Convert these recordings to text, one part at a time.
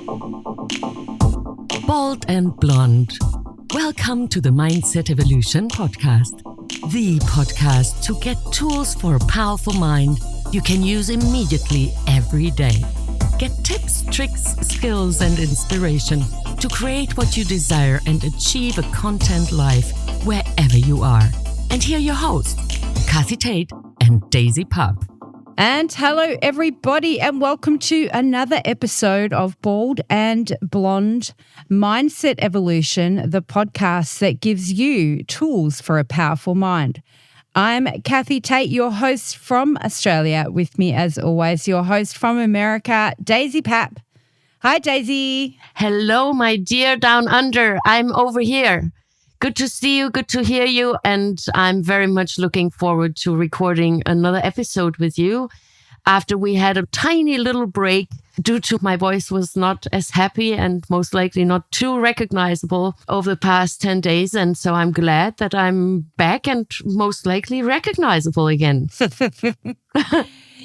Bald and Blonde. Welcome to the Mindset Evolution podcast. The podcast to get tools for a powerful mind you can use immediately every day. Get tips, tricks, skills, and inspiration to create what you desire and achieve a content life wherever you are. And here are your hosts, Kathy Tate and Daisy Pup. And hello, everybody, and welcome to another episode of Bald and Blonde Mindset Evolution, the podcast that gives you tools for a powerful mind. I'm Kathy Tate, your host from Australia. With me, as always, your host from America, Daisy Pup. Hi, Daisy. Hello, my dear Down Under. I'm over here. Good to see you, good to hear you, and I'm very much looking forward to recording another episode with you after we had a tiny little break due to my voice was not as happy and most likely not too recognizable over the past 10 days. And so I'm glad that I'm back and most likely recognizable again.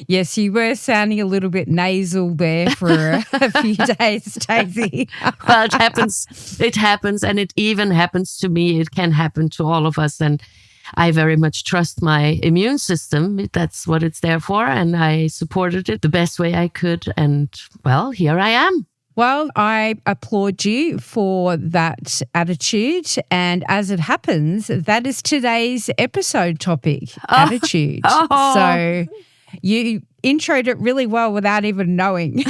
Yes, you were sounding a little bit nasal there for a few days, Daisy. Well, it happens, and it even happens to me. It can happen to all of us, and I very much trust my immune system. That's what it's there for, and I supported it the best way I could, and, well, here I am. Well, I applaud you for that attitude, and as it happens, that is today's episode topic, attitude. So you introed it really well without even knowing.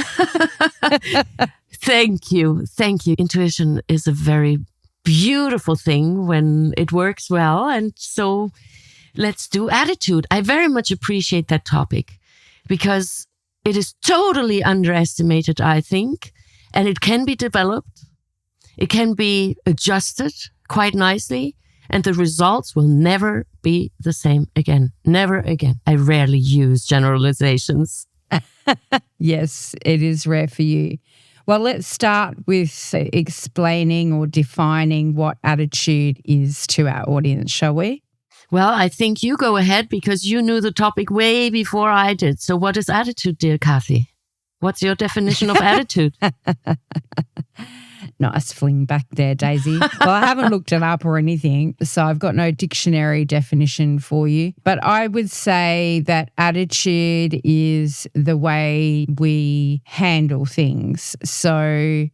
Thank you. Thank you. Intuition is a very beautiful thing when it works well. And so let's do attitude. I very much appreciate that topic because it is totally underestimated, I think, and it can be developed. It can be adjusted quite nicely. And the results will never be the same again. Never again. I rarely use generalizations. Yes, it is rare for you. Well, let's start with explaining or defining what attitude is to our audience, shall we? Well, I think you go ahead because you knew the topic way before I did. So what is attitude, dear Kathy? What's your definition of attitude? Nice fling back there, Daisy. Well, I haven't looked it up or anything, so I've got no dictionary definition for you. But I would say that attitude is the way we handle things. So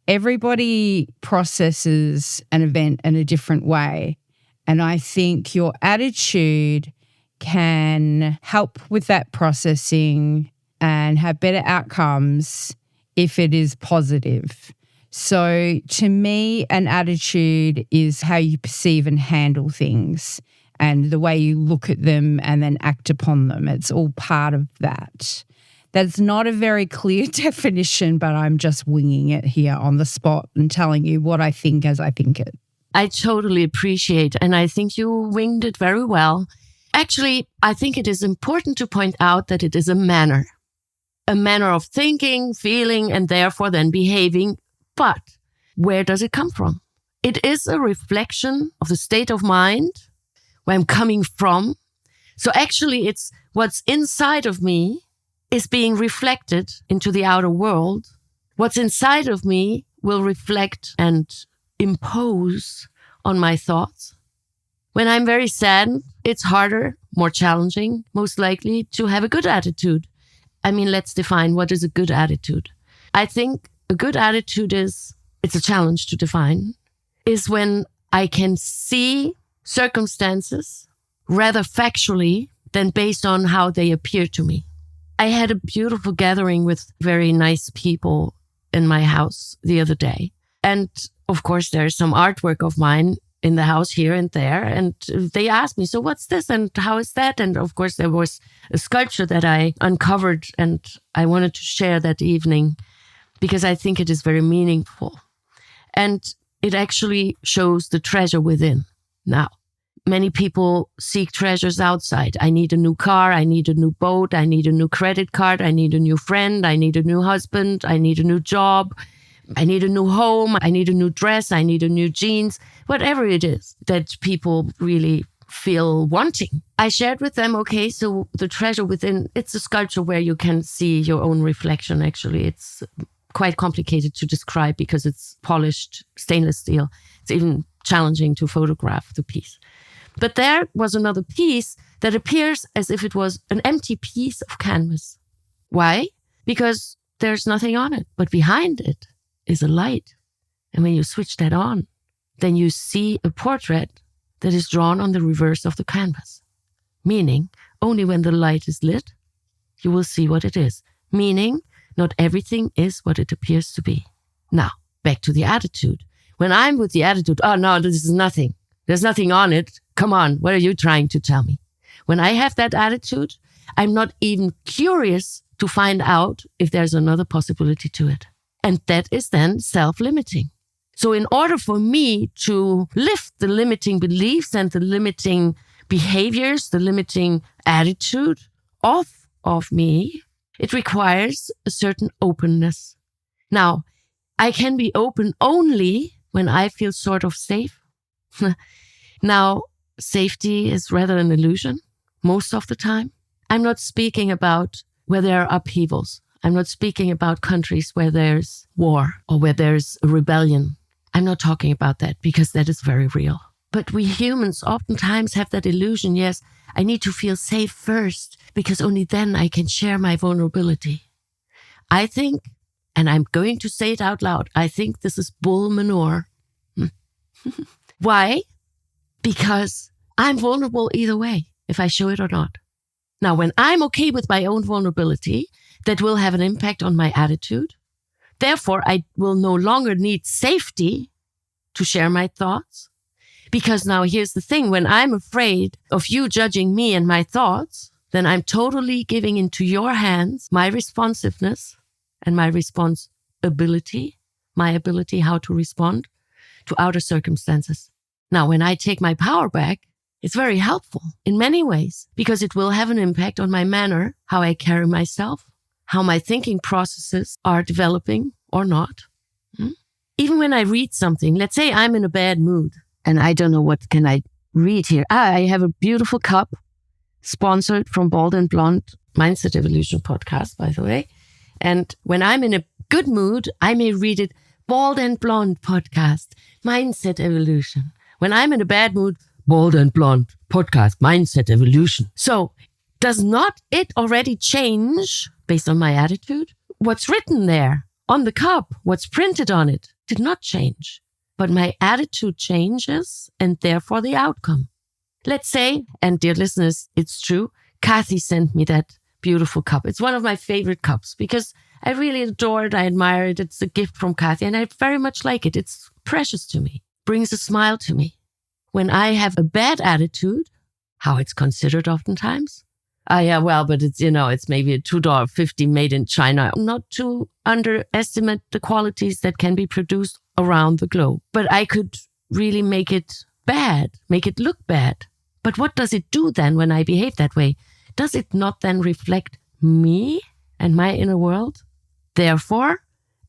everybody processes an event in a different way. And I think your attitude can help with that processing and have better outcomes if it is positive. So to me, an attitude is how you perceive and handle things and the way you look at them and then act upon them. It's all part of that. That's not a very clear definition, but I'm just winging it here on the spot and telling you what I think as I think it. I totally appreciate, and I think you winged it very well. Actually, I think it is important to point out that it is a manner of thinking, feeling, and therefore then behaving. But where does it come from? It is a reflection of the state of mind, where I'm coming from. So actually, it's what's inside of me is being reflected into the outer world. What's inside of me will reflect and impose on my thoughts. When I'm very sad, it's harder, more challenging, most likely, to have a good attitude. I mean, let's define what is a good attitude. I think a good attitude it's a challenge to define, is when I can see circumstances rather factually than based on how they appear to me. I had a beautiful gathering with very nice people in my house the other day. And of course, there's some artwork of mine in the house here and there. And they asked me, so what's this and how is that? And of course, there was a sculpture that I uncovered and I wanted to share that evening because I think it is very meaningful. And it actually shows the treasure within. Now, many people seek treasures outside. I need a new car. I need a new boat. I need a new credit card. I need a new friend. I need a new husband. I need a new job. I need a new home. I need a new dress. I need a new jeans. Whatever it is that people really feel wanting. I shared with them, okay, so the treasure within, it's a sculpture where you can see your own reflection, actually. It's quite complicated to describe because it's polished stainless steel. It's even challenging to photograph the piece. But there was another piece that appears as if it was an empty piece of canvas. Why? Because there's nothing on it, but behind it is a light. And when you switch that on, then you see a portrait that is drawn on the reverse of the canvas. Meaning, only when the light is lit, you will see what it is. Meaning, not everything is what it appears to be. Now, back to the attitude. When I'm with the attitude, oh no, this is nothing. There's nothing on it. Come on, what are you trying to tell me? When I have that attitude, I'm not even curious to find out if there's another possibility to it. And that is then self-limiting. So in order for me to lift the limiting beliefs and the limiting behaviors, the limiting attitude off of me, it requires a certain openness. Now, I can be open only when I feel sort of safe. Now, safety is rather an illusion most of the time. I'm not speaking about where there are upheavals. I'm not speaking about countries where there's war or where there's a rebellion. I'm not talking about that because that is very real. But we humans oftentimes have that illusion. Yes, I need to feel safe first because only then I can share my vulnerability. I think, and I'm going to say it out loud, I think this is bull manure. Why? Because I'm vulnerable either way, if I show it or not. Now, when I'm okay with my own vulnerability, that will have an impact on my attitude. Therefore, I will no longer need safety to share my thoughts. Because now here's the thing, when I'm afraid of you judging me and my thoughts, then I'm totally giving into your hands my responsiveness and my responsibility, my ability how to respond to outer circumstances. Now, when I take my power back, it's very helpful in many ways because it will have an impact on my manner, how I carry myself, how my thinking processes are developing or not. Even when I read something, let's say I'm in a bad mood and I don't know what can I read here. I have a beautiful cup sponsored from Bald and Blonde Mindset Evolution podcast, by the way. And when I'm in a good mood, I may read it, Bald and Blonde podcast, Mindset Evolution. When I'm in a bad mood, Bald and Blonde podcast, Mindset Evolution. So does not it already change based on my attitude? What's written there on the cup, what's printed on it did not change, but my attitude changes and therefore the outcome. Let's say, and dear listeners, it's true, Kathy sent me that beautiful cup. It's one of my favorite cups because I really adore it. I admire it. It's a gift from Kathy and I very much like it. It's precious to me, brings a smile to me. When I have a bad attitude, how it's considered oftentimes, but it's maybe a $2.50 made in China. Not to underestimate the qualities that can be produced around the globe. But I could really make it bad, make it look bad. But what does it do then when I behave that way? Does it not then reflect me and my inner world? Therefore,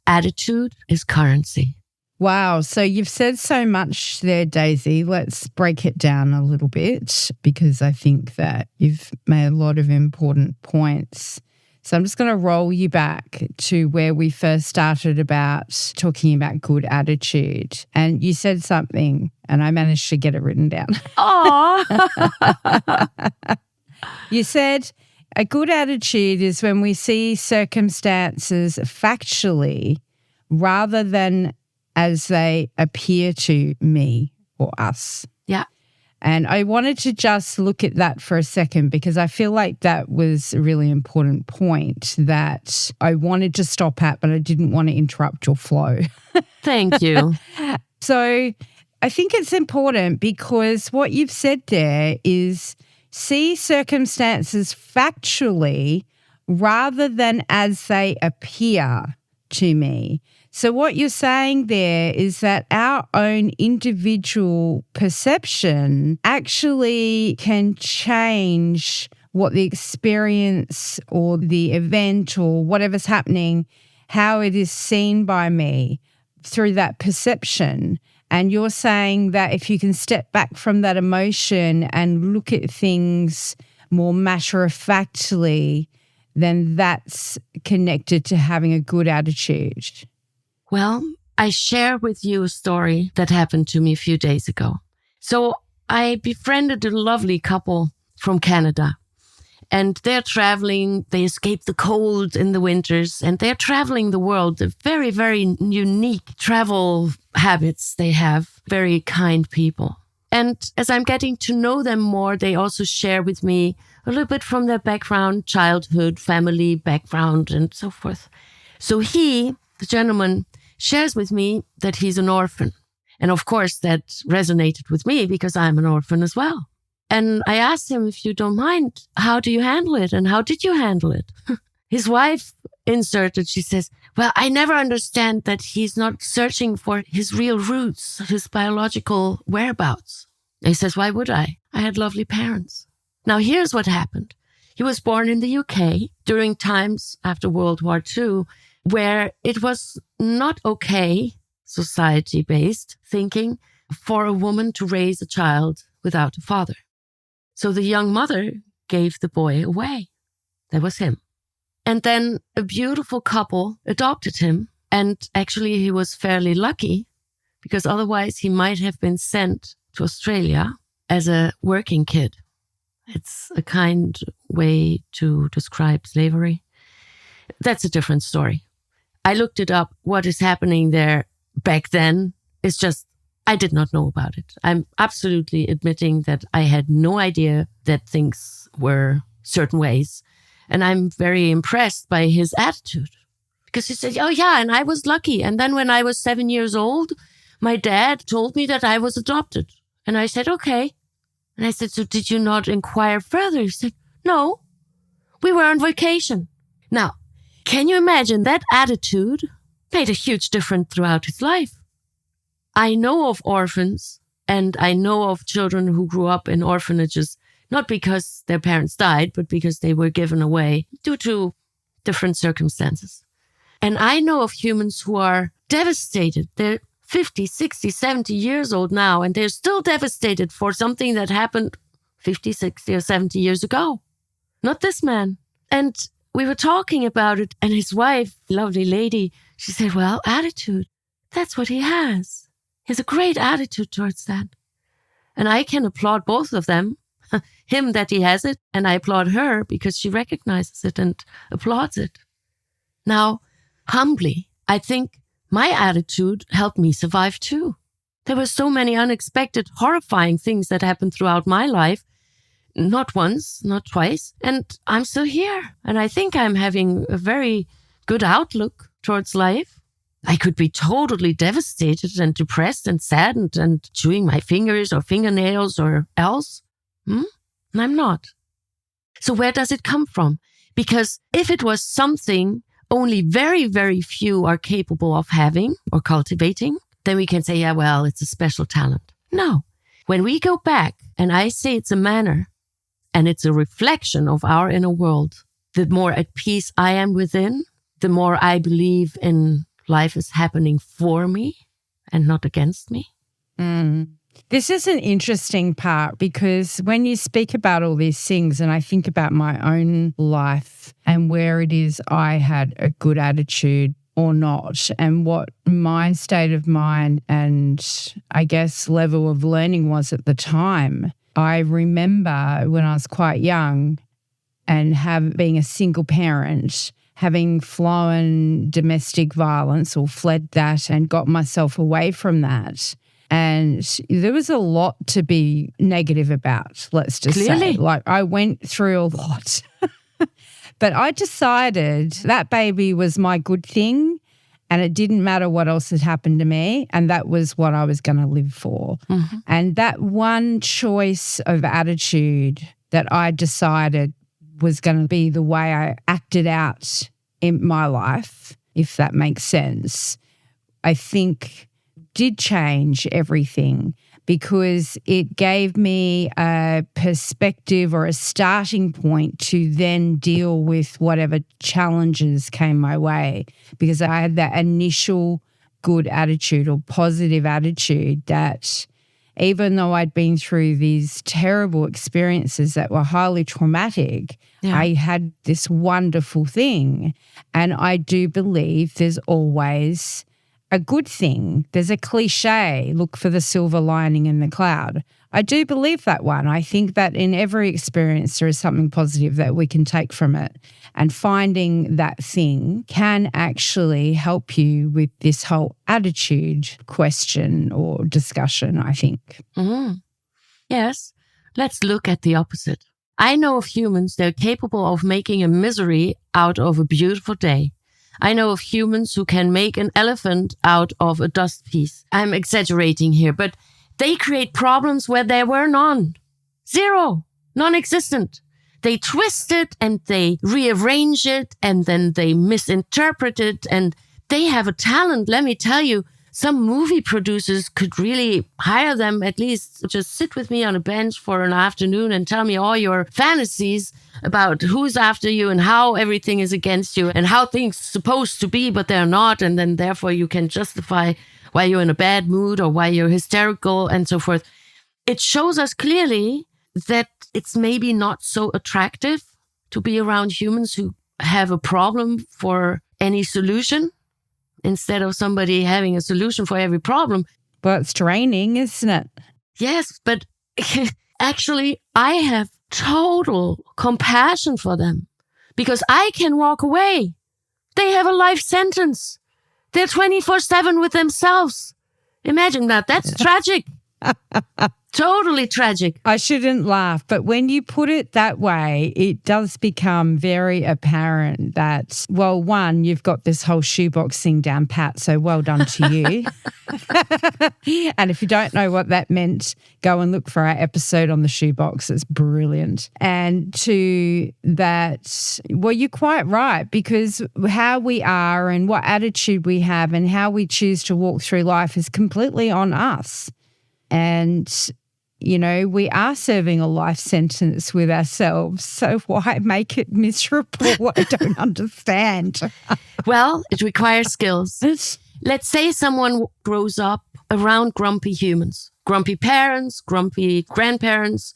attitude is currency. Wow. So you've said so much there, Daisy. Let's break it down a little bit because I think that you've made a lot of important points. So I'm just going to roll you back to where we first started about talking about good attitude. And you said something and I managed to get it written down. Oh, You said a good attitude is when we see circumstances factually rather than as they appear to me or us. yeah. And I wanted to just look at that for a second because I feel like that was a really important point that I wanted to stop at, but I didn't want to interrupt your flow. Thank you. So I think it's important because what you've said there is see circumstances factually rather than as they appear to me. So what you're saying there is that our own individual perception actually can change what the experience or the event or whatever's happening, how it is seen by me through that perception. And you're saying that if you can step back from that emotion and look at things more matter-of-factly, then that's connected to having a good attitude. Well, I share with you a story that happened to me a few days ago. So I befriended a lovely couple from Canada, and they're traveling. They escape the cold in the winters, and they're traveling the world. They're very, very unique travel habits they have, very kind people. And as I'm getting to know them more, they also share with me a little bit from their background, childhood, family background, and so forth. So he, the gentleman, shares with me that he's an orphan. And of course, that resonated with me because I'm an orphan as well. And I asked him, if you don't mind, how do you handle it? And how did you handle it? His wife inserted, she says, well, I never understand that he's not searching for his real roots, his biological whereabouts. And he says, why would I? I had lovely parents. Now, here's what happened. He was born in the UK during times after World War II, where it was not okay, society-based thinking, for a woman to raise a child without a father. So the young mother gave the boy away. That was him. And then a beautiful couple adopted him. And actually, he was fairly lucky because otherwise he might have been sent to Australia as a working kid. It's a kind way to describe slavery. That's a different story. I looked it up. What is happening there back then is just, I did not know about it. I'm absolutely admitting that I had no idea that things were certain ways. And I'm very impressed by his attitude because he said, oh yeah, and I was lucky. And then when I was 7 years old, my dad told me that I was adopted. And I said, okay. And I said, so did you not inquire further? He said, no, we were on vacation. Now, can you imagine that attitude made a huge difference throughout his life? I know of orphans and I know of children who grew up in orphanages, not because their parents died, but because they were given away due to different circumstances. And I know of humans who are devastated. They're 50, 60, 70 years old now, and they're still devastated for something that happened 50, 60, or 70 years ago. Not this man. And we were talking about it, and his wife, lovely lady, she said, well, attitude, that's what he has. He has a great attitude towards that. And I can applaud both of them, him that he has it, and I applaud her because she recognizes it and applauds it. Now, humbly, I think my attitude helped me survive too. There were so many unexpected, horrifying things that happened throughout my life. Not once, not twice. And I'm still here. And I think I'm having a very good outlook towards life. I could be totally devastated and depressed and saddened and chewing my fingers or fingernails or else. And I'm not. So where does it come from? Because if it was something only very, very few are capable of having or cultivating, then we can say, yeah, well, it's a special talent. No. When we go back and I say it's a manner and it's a reflection of our inner world, the more at peace I am within, the more I believe in life is happening for me and not against me. This is an interesting part because when you speak about all these things and I think about my own life and where it is I had a good attitude or not and what my state of mind and I guess level of learning was at the time, I remember when I was quite young and being a single parent, having flown domestic violence or fled that and got myself away from that. And there was a lot to be negative about, let's just say. Like I went through a lot. But I decided that baby was my good thing and it didn't matter what else had happened to me and that was what I was going to live for. Mm-hmm. And that one choice of attitude that I decided was going to be the way I acted out in my life, if that makes sense, I think did change everything because it gave me a perspective or a starting point to then deal with whatever challenges came my way because I had that initial good attitude or positive attitude that even though I'd been through these terrible experiences that were highly traumatic, I had this wonderful thing. And I do believe there's always a good thing. There's a cliche, look for the silver lining in the cloud. I do believe that one. I think that in every experience there is something positive that we can take from it. And finding that thing can actually help you with this whole attitude question or discussion, I think. Mm-hmm. Yes. Let's look at the opposite. I know of humans that are capable of making a misery out of a beautiful day. I know of humans who can make an elephant out of a dust piece. I'm exaggerating here, but they create problems where there were none. Zero. Non-existent. They twist it and they rearrange it and then they misinterpret it, and they have a talent. Let me tell you, some movie producers could really hire them, at least just sit with me on a bench for an afternoon and tell me all your fantasies about who's after you and how everything is against you and how things are supposed to be, but they're not. And then therefore you can justify why you're in a bad mood or why you're hysterical and so forth. It shows us clearly that it's maybe not so attractive to be around humans who have a problem for any solution instead of somebody having a solution for every problem. Well, it's draining, isn't it? Yes, but actually, I have total compassion for them because I can walk away. They have a life sentence. They're 24/7 with themselves. Imagine that. That's tragic. Totally tragic. I shouldn't laugh, but when you put it that way, it does become very apparent that, well, one, you've got this whole shoebox thing down pat, so well done to you. And if you don't know what that meant, go and look for our episode on the shoebox. It's brilliant. And to that, well, you're quite right, because how we are and what attitude we have and how we choose to walk through life is completely on us. And you know, we are serving a life sentence with ourselves. So why make it miserable? I don't understand. Well, it requires skills. Let's say someone grows up around grumpy humans, grumpy parents, grumpy grandparents,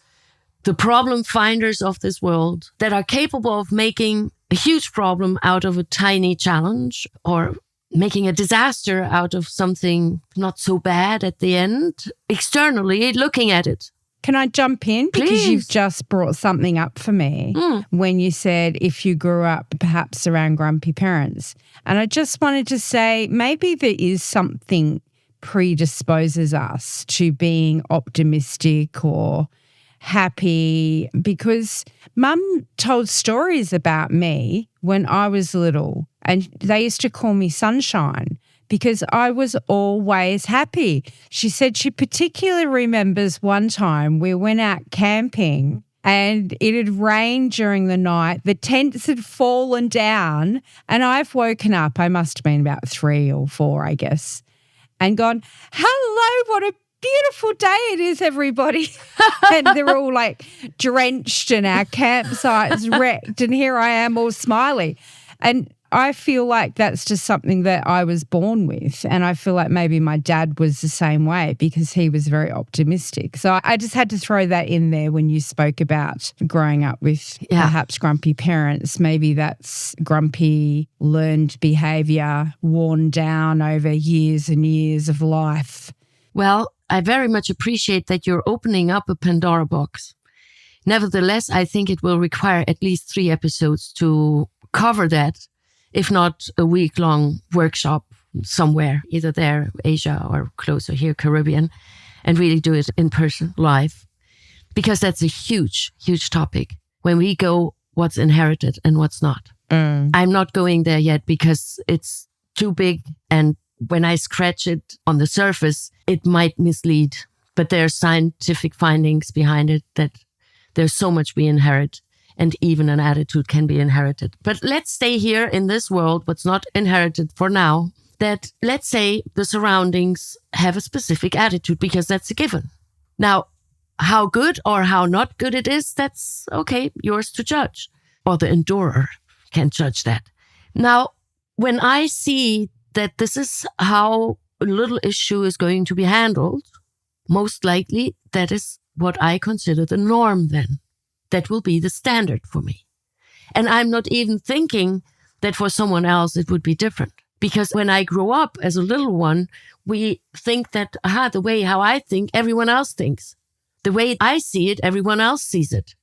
the problem finders of this world that are capable of making a huge problem out of a tiny challenge or making a disaster out of something not so bad at the end, externally looking at it. Can I jump in? Please. Because you've just brought something up for me when you said if you grew up perhaps around grumpy parents. And I just wanted to say maybe there is something predisposes us to being optimistic or happy, because Mum told stories about me when I was little, and they used to call me Sunshine because I was always happy. She said she particularly remembers one time we went out camping and it had rained during the night. The tents had fallen down and I've woken up, I must have been about 3 or 4, I guess, and gone, hello, what a beautiful day it is, everybody. And they're all like drenched and our campsite's wrecked, and here I am all smiley. And I feel like that's just something that I was born with. And I feel like maybe my dad was the same way because he was very optimistic. So I just had to throw that in there when you spoke about growing up with perhaps grumpy parents. Maybe that's grumpy learned behaviour worn down over years and years of life. Well, I very much appreciate that you're opening up a Pandora box. Nevertheless, I think it will require at least 3 episodes to cover that, if not a week-long workshop somewhere, either there, Asia, or closer here, Caribbean, and really do it in person, live. Because that's a huge, huge topic. When we go, what's inherited and what's not. I'm not going there yet because it's too big, and when I scratch it on the surface, it might mislead. But there are scientific findings behind it that there's so much we inherit, and even an attitude can be inherited. But let's stay here in this world, what's not inherited for now, that let's say the surroundings have a specific attitude, because that's a given. Now, how good or how not good it is, that's okay, yours to judge. Or the endurer can judge that. Now, when I see that this is how a little issue is going to be handled, most likely that is what I consider the norm then. That will be the standard for me. And I'm not even thinking that for someone else it would be different. Because when I grew up as a little one, we think that, the way how I think, everyone else thinks. The way I see it, everyone else sees it.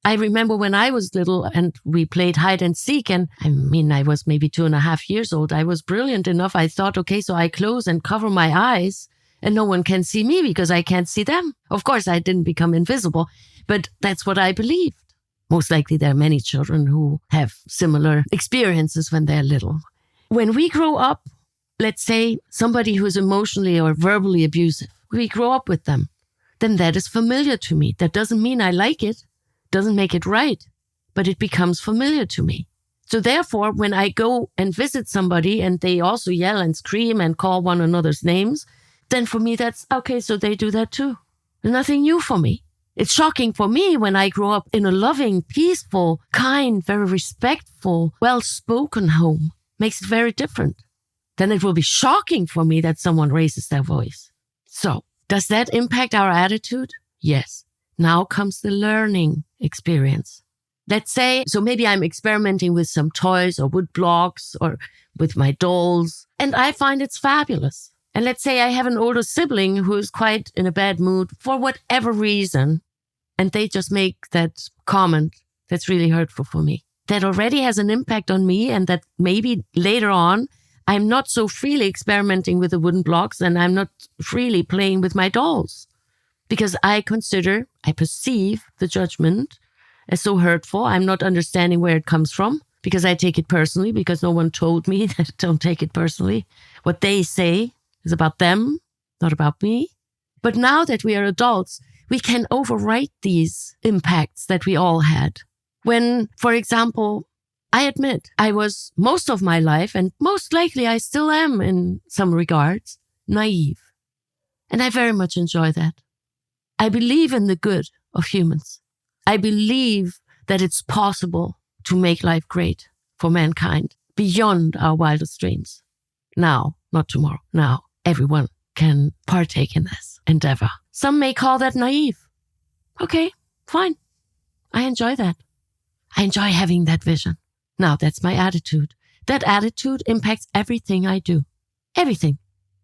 I remember when I was little and we played hide and seek, and I was maybe 2.5 years old. I was brilliant enough. I thought, okay, so I close and cover my eyes and no one can see me because I can't see them. Of course, I didn't become invisible, but that's what I believed. Most likely there are many children who have similar experiences when they're little. When we grow up, let's say somebody who is emotionally or verbally abusive, we grow up with them, then that is familiar to me. That doesn't mean I like it, doesn't make it right, but it becomes familiar to me. So therefore, when I go and visit somebody and they also yell and scream and call one another's names, then for me that's okay, so they do that too. There's nothing new for me. It's shocking for me when I grow up in a loving, peaceful, kind, very respectful, well-spoken home. Makes it very different. Then it will be shocking for me that someone raises their voice. So, does that impact our attitude? Yes. Now comes the learning experience. Let's say, so maybe I'm experimenting with some toys or wood blocks or with my dolls, and I find it's fabulous. And let's say I have an older sibling who is quite in a bad mood for whatever reason, and they just make that comment that's really hurtful for me. That already has an impact on me, and that maybe later on, I'm not so freely experimenting with the wooden blocks and I'm not freely playing with my dolls. Because I perceive the judgment as so hurtful. I'm not understanding where it comes from because I take it personally because no one told me that don't take it personally. What they say is about them, not about me. But now that we are adults, we can overwrite these impacts that we all had. When, for example, I admit I was most of my life, and most likely I still am in some regards, naive. And I very much enjoy that. I believe in the good of humans. I believe that it's possible to make life great for mankind beyond our wildest dreams. Now, not tomorrow. Now, everyone can partake in this endeavor. Some may call that naive. Okay, fine. I enjoy that. I enjoy having that vision. Now, that's my attitude. That attitude impacts everything I do. Everything.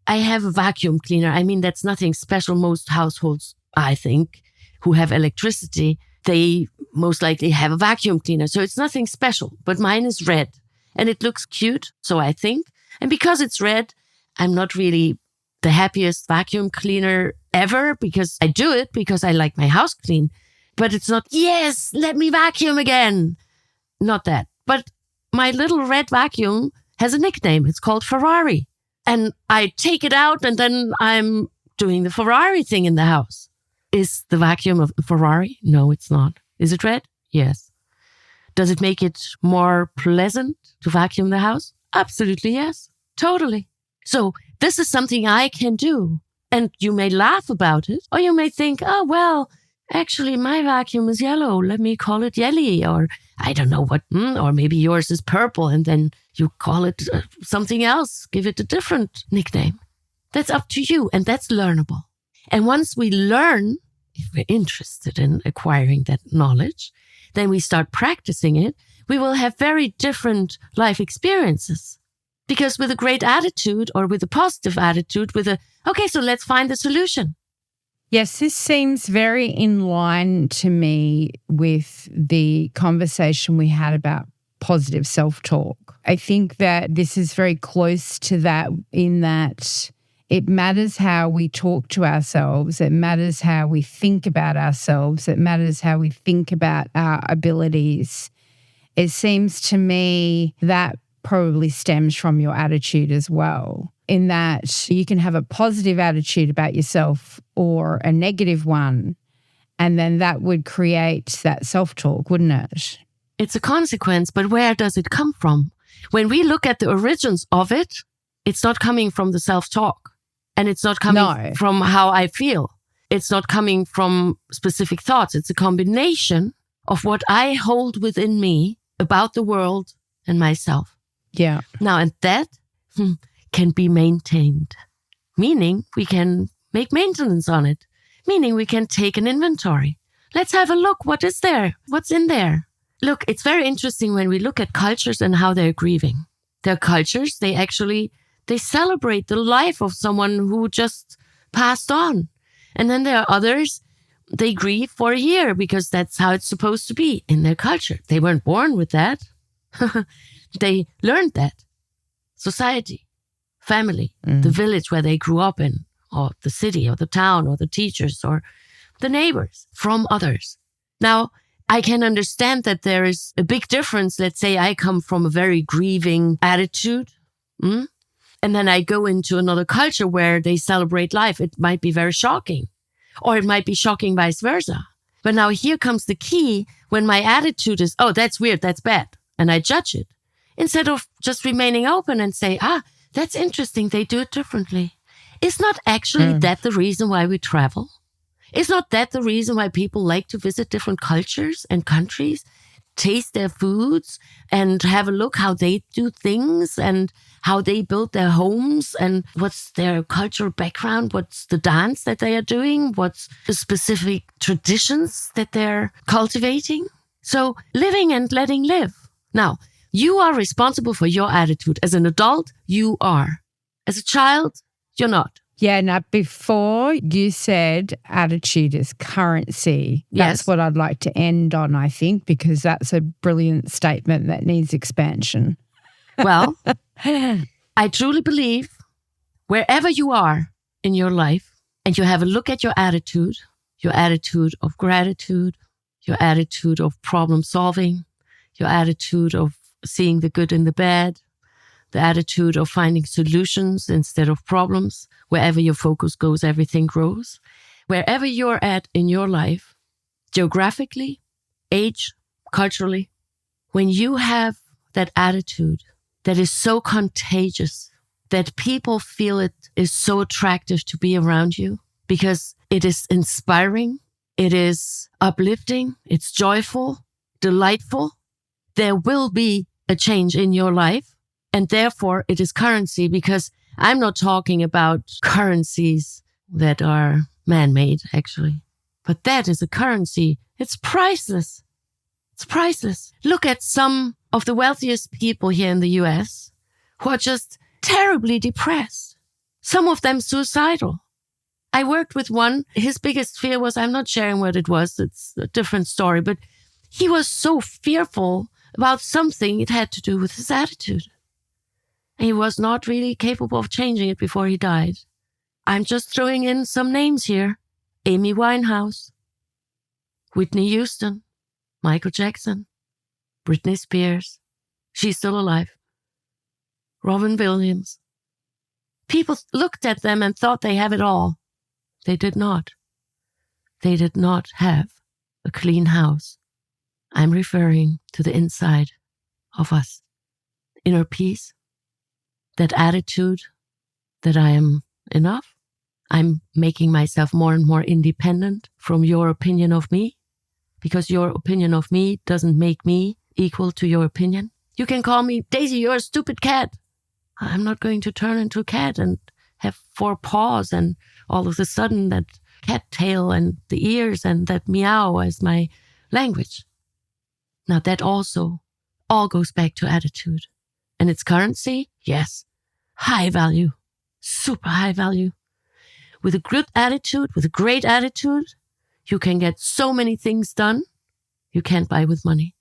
I have a vacuum cleaner. That's nothing special. Most households, I think, who have electricity, they most likely have a vacuum cleaner. So it's nothing special. But mine is red. And it looks cute, so I think. And because it's red, I'm not really the happiest vacuum cleaner ever because I do it because I like my house clean. But it's not, yes, let me vacuum again. Not that. But my little red vacuum has a nickname. It's called Ferrari. And I take it out and then I'm doing the Ferrari thing in the house. Is the vacuum of the Ferrari? No, it's not. Is it red? Yes. Does it make it more pleasant to vacuum the house? Absolutely yes. Totally. So this is something I can do. And you may laugh about it, or you may think, oh, well, actually, my vacuum is yellow. Let me call it Yelly, or I don't know what, or maybe yours is purple, and then you call it something else. Give it a different nickname. That's up to you, and that's learnable. And once we learn, if we're interested in acquiring that knowledge, then we start practicing it, we will have very different life experiences. Because with a great attitude or with a positive attitude, okay, so let's find the solution. Yes, this seems very in line to me with the conversation we had about positive self-talk. I think that this is very close to that in that it matters how we talk to ourselves. It matters how we think about ourselves. It matters how we think about our abilities. It seems to me that probably stems from your attitude as well, in that you can have a positive attitude about yourself or a negative one, and then that would create that self-talk, wouldn't it? It's a consequence, but where does it come from? When we look at the origins of it, it's not coming from the self-talk, and it's not coming from how I feel. It's not coming from specific thoughts. It's a combination of what I hold within me about the world and myself. Yeah. Now, and that can be maintained, meaning we can make maintenance on it, meaning we can take an inventory. Let's have a look. What is there? What's in there? Look, it's very interesting when we look at cultures and how they're grieving. Their cultures, they celebrate the life of someone who just passed on. And then there are others, they grieve for a year because that's how it's supposed to be in their culture. They weren't born with that. They learned that. Society, family, the village where they grew up in, or the city or the town or the teachers or the neighbors from others. Now, I can understand that there is a big difference. Let's say I come from a very grieving attitude, and then I go into another culture where they celebrate life. It might be very shocking, or it might be shocking vice versa. But now here comes the key when my attitude is, oh, that's weird, that's bad, and I judge it, instead of just remaining open and say, that's interesting, they do it differently. Is not actually that the reason why we travel? Is not that the reason why people like to visit different cultures and countries, taste their foods and have a look how they do things and how they build their homes and what's their cultural background, what's the dance that they are doing, what's the specific traditions that they're cultivating? So living and letting live. Now, you are responsible for your attitude. As an adult, you are. As a child, you're not. Yeah, now before you said attitude is currency. That's what I'd like to end on, I think, because that's a brilliant statement that needs expansion. Well, I truly believe wherever you are in your life and you have a look at your attitude of gratitude, your attitude of problem solving, your attitude of seeing the good in the bad, the attitude of finding solutions instead of problems. Wherever your focus goes, everything grows. Wherever you're at in your life, geographically, age, culturally, when you have that attitude that is so contagious that people feel it is so attractive to be around you because it is inspiring, it is uplifting, it's joyful, delightful, there will be a change in your life. And therefore, it is currency, because I'm not talking about currencies that are man-made, actually. But that is a currency. It's priceless. It's priceless. Look at some of the wealthiest people here in the US who are just terribly depressed. Some of them suicidal. I worked with one. His biggest fear was, I'm not sharing what it was. It's a different story. But he was so fearful about something. It had to do with his attitude. He was not really capable of changing it before he died. I'm just throwing in some names here. Amy Winehouse, Whitney Houston, Michael Jackson, Britney Spears. She's still alive. Robin Williams. People looked at them and thought they have it all. They did not. They did not have a clean house. I'm referring to the inside of us. Inner peace. That attitude that I am enough. I'm making myself more and more independent from your opinion of me, because your opinion of me doesn't make me equal to your opinion. You can call me, Daisy, you're a stupid cat. I'm not going to turn into a cat and have 4 paws and all of a sudden that cat tail and the ears and that meow as my language. Now that also all goes back to attitude. And its currency, yes, high value, super high value. With a good attitude, with a great attitude, you can get so many things done you can't buy with money.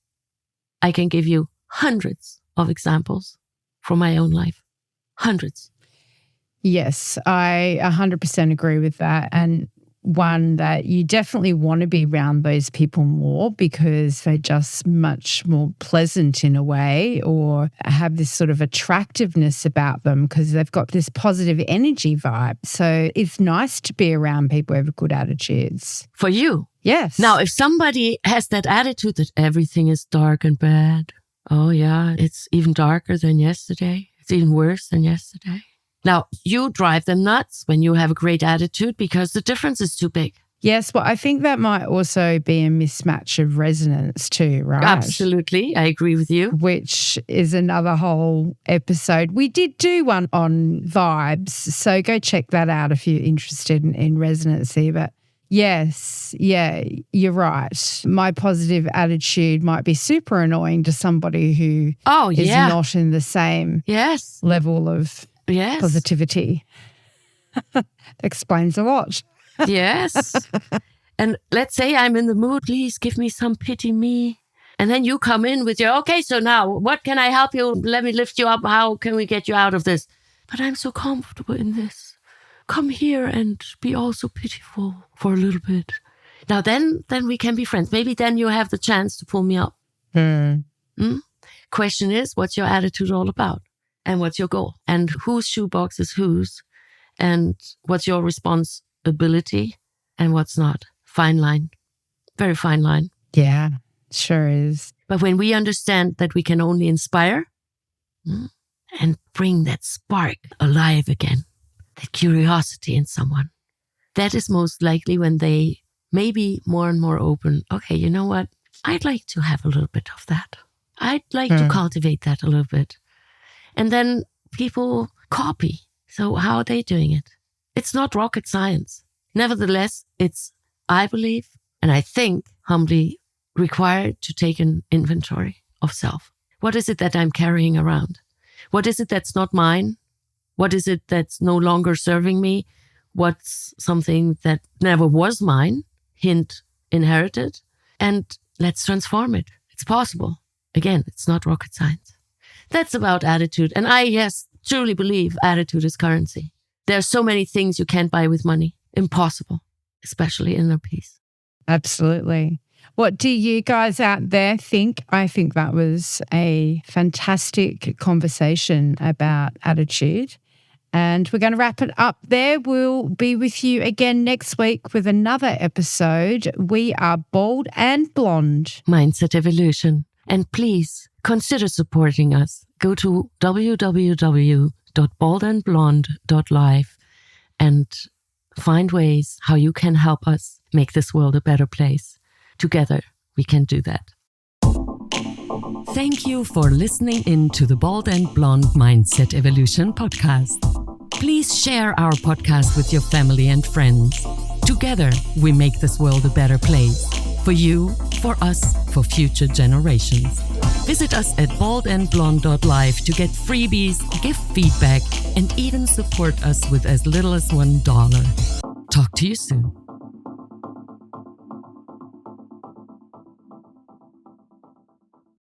I can give you hundreds of examples from my own life. Hundreds. Yes, I 100% agree with that. And one that you definitely want to be around those people more because they're just much more pleasant in a way, or have this sort of attractiveness about them because they've got this positive energy vibe. So it's nice to be around people who have good attitudes. For you? Yes. Now, if somebody has that attitude that everything is dark and bad, oh yeah, it's even darker than yesterday. It's even worse than yesterday. Now, you drive them nuts when you have a great attitude because the difference is too big. Yes, well, I think that might also be a mismatch of resonance too, right? Absolutely. I agree with you. Which is another whole episode. We did do one on vibes, so go check that out if you're interested in resonancy. But yes, yeah, you're right. My positive attitude might be super annoying to somebody who is not in the same level of positivity. That explains a lot. Yes. And let's say I'm in the mood, please give me some pity me. And then you come in with your, okay, so now what can I help you? Let me lift you up. How can we get you out of this? But I'm so comfortable in this. Come here and be also pitiful for a little bit. Now then we can be friends. Maybe then you have the chance to pull me up. Question is, what's your attitude all about? And what's your goal? And whose shoebox is whose? And what's your responsibility and what's not? Fine line. Very fine line. Yeah, sure is. But when we understand that we can only inspire and bring that spark alive again, that curiosity in someone, that is most likely when they may be more and more open. Okay, you know what? I'd like to have a little bit of that. I'd like to cultivate that a little bit. And then people copy. So how are they doing it? It's not rocket science. Nevertheless, it's, I believe, and I think humbly required to take an inventory of self. What is it that I'm carrying around? What is it that's not mine? What is it that's no longer serving me? What's something that never was mine? Hint, inherited. And let's transform it. It's possible. Again, it's not rocket science. That's about attitude. And I, truly believe attitude is currency. There are so many things you can't buy with money. Impossible, especially inner peace. Absolutely. What do you guys out there think? I think that was a fantastic conversation about attitude. And we're going to wrap it up there. We'll be with you again next week with another episode. We are Bold and Blonde. Mindset Evolution. And please consider supporting us. Go to www.boldandblonde.live and find ways how you can help us make this world a better place. Together, we can do that. Thank you for listening in to the Bold and Blonde Mindset Evolution podcast. Please share our podcast with your family and friends. Together, we make this world a better place. For you, for us, for future generations. Visit us at boldandblonde.live to get freebies, give feedback, and even support us with as little as $1. Talk to you soon.